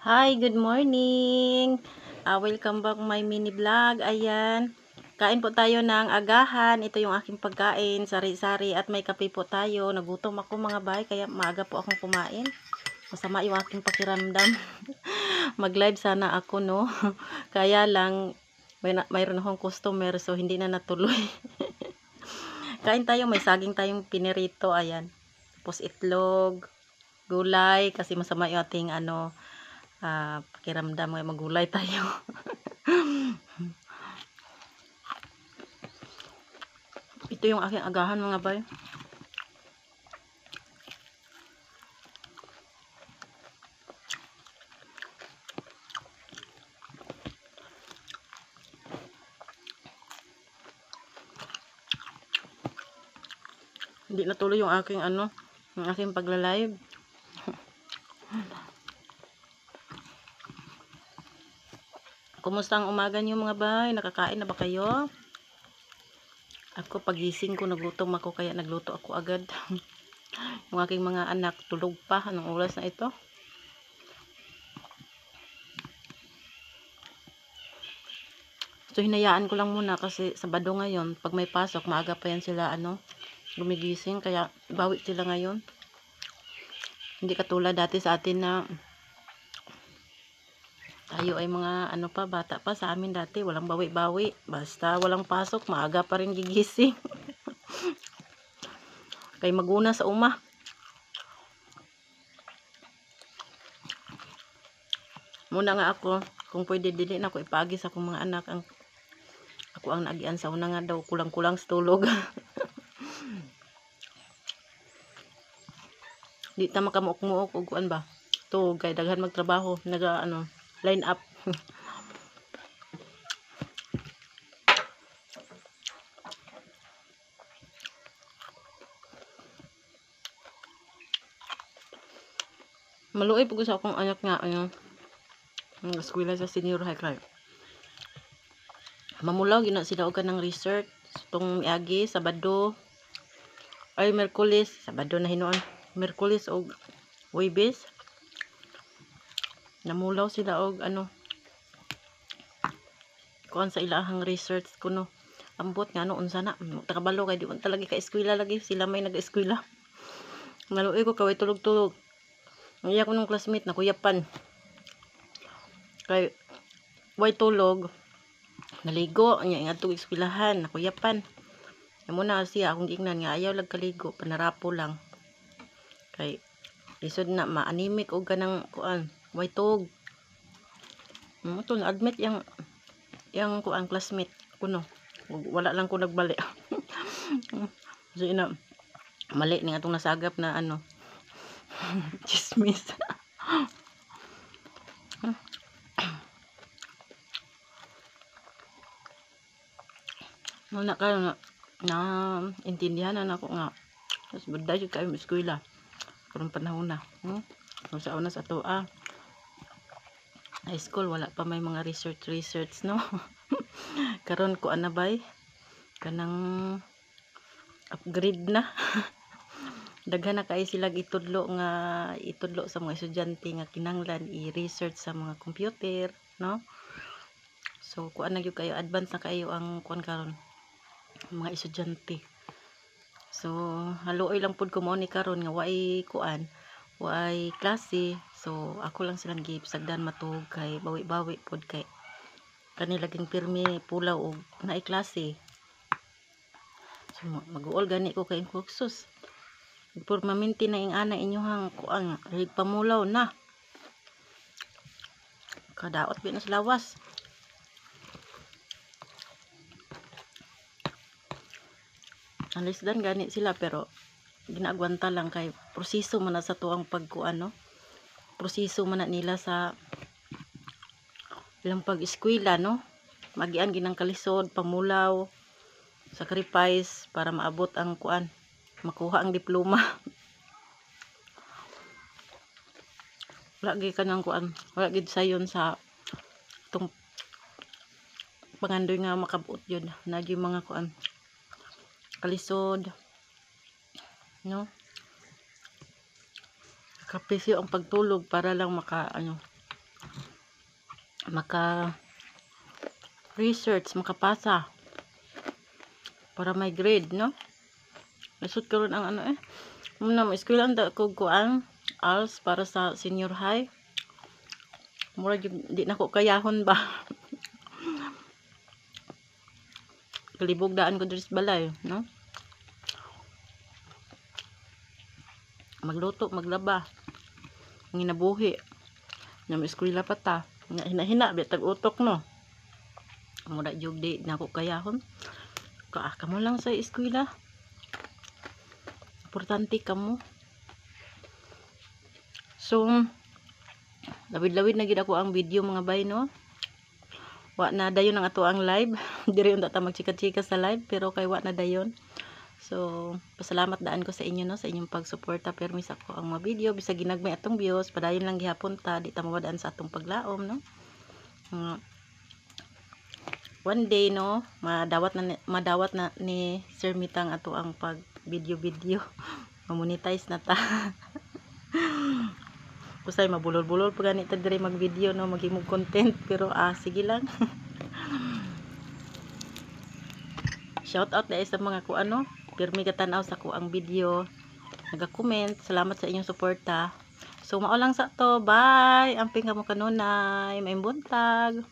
Hi, good morning. Welcome back my mini vlog. Ayan. Kain po tayo ng agahan. Ito yung aking pagkain, sari-sari at may kape po tayo. Nagutom ako mga bay, kaya maaga po akong kumain. Masama yung aking pakiramdam. Mag-live sana ako, no. Kaya lang mayroon akong customer, so hindi na natuloy. Kain tayo, may saging tayong pinirito, ayan. Tapos itlog, gulay kasi masama yung ating pakiramdam, may magulay tayo. Ito yung aking agahan mga bay. Hindi natuloy yung aking yung aking pagla-live. Kumusta ang umaga niyo mga bay? Nakakain na ba kayo? Ako pagising ko nagutom ako kaya nagluto ako agad. Yung aking mga anak tulog pa. Anong oras na ito? So hinayaan ko lang muna kasi Sabado ngayon, pag may pasok maaga pa yan sila gumigising, kaya bawi sila ngayon. Hindi katulad dati sa atin na tayo ay mga bata pa. Sa amin dati walang bawi-bawi, basta walang pasok maaga pa rin gigising. Kay maguna sa uma. Muna nga ako, kung pwede dili na ako ipagi sa akong mga anak. Ako ang nagian sa una nga daw, kulang-kulang sa tulog. Di ta makamuok-muok og kuan ba. To kay daghan magtrabaho, line up. Maluoy pug sa akong anak nga eskwela sa senior high class. Mamulaw gina sila og kanang research tong miagi Sabado ay Miyerkules, Sabado na hinuon. Miyerkules og Huwebes. Namulaw sila og kuan sa ilahang research kuno. Ambot nga unsa na takabalo kay di man talaga ka eskwela lagi, sila may nag-eskwela. Maluoy ko kaway tulog-tulog. Iya ko nung classmate na kuyapan. Kay way tulog. Naligo nya ingadtong eskwelahan, nakuyapan. Amo na siya akong giingnan nga ayaw lag kaligo, panarapo lang. Kay lisod na ma-anemic og kanang kuan, way tug. To na admit yang kuan classmate kuno. Wala lang ko nagbali. So ina mali ni atong nasagap na chismis. Muna kayo na intindihan na ako nga mas buday jud kayo eskwela karong panahon na kung sa una sa toa high school wala pa may mga research no. Karon ko bay kanang upgrade na. Daghan na kay sila itudlo sa mga estudyante nga kinahanglan i-research sa mga computer no. So kuan na gyud kayo, advance na kayo ang kuan karon mga estudyante. So haluoy lang pud ko mo ni karon nga way klase. So ako lang silang gipsagdan matug kay bawi-bawi pud kay kanila laging pirmi pulaw og naay klase. So mag-uol gani ko kay kursus. Permanente na ing ana inyohang kuan pamulaw na. Kadaot bi na sa lawas. Alisdan gani sila pero ginagwanta lang kay proseso man na sa tuang pagkuan no. Proseso man na nila sa ilang pag-eskwela no. Magian ginang kalisod, pamulaw, sacrifice para maabot ang kuan, makuha ang diploma. Wala gid kanang kuan, wala gid sayon sa tong pangandoy nga makabuot yun na yung mga kuan kalisod no. Kapisyo ang pagtulog para lang maka research, makapasa para may grade, no? Nasud karon ang ano muna mo eskwela anda ko kuan ALS para sa senior high. Mura di na ko kayahon ba. Kalibog daan ko diri sa balay, no? Magluto, maglaba, nginabuhi. Na mo eskwela pa ta. Hina-hina bitag utok, no? Mura jud di na ko kayahon. Kamo lang sa eskwela. Importante kamo. So, lawid-lawid na gid ako ang video mga bay, no? Wa na dayon ang ato ang live. Diri unta ta magchika-chika sa live pero kay wa na dayon. So, pasalamat daan ko sa inyo, no, sa inyong pagsuporta permis ako ang mga video bisag ginagmay atong views, padayon lang gihapon ta, di ta mawadaan sa atong paglaom, no. One day, no, madawat na ni Sir Mitang ato ang pag video mamonetize na ta. Kusay mabulol-bulol pa ganit ta dire mag video, no, magimog content pero sige lang. Shout out dahil sa mga kuano pirmi katanaw sa kuang video, naga-comment, salamat sa inyong suporta. So mao lang sa to, bye, amping kamo kanunay, may buntag.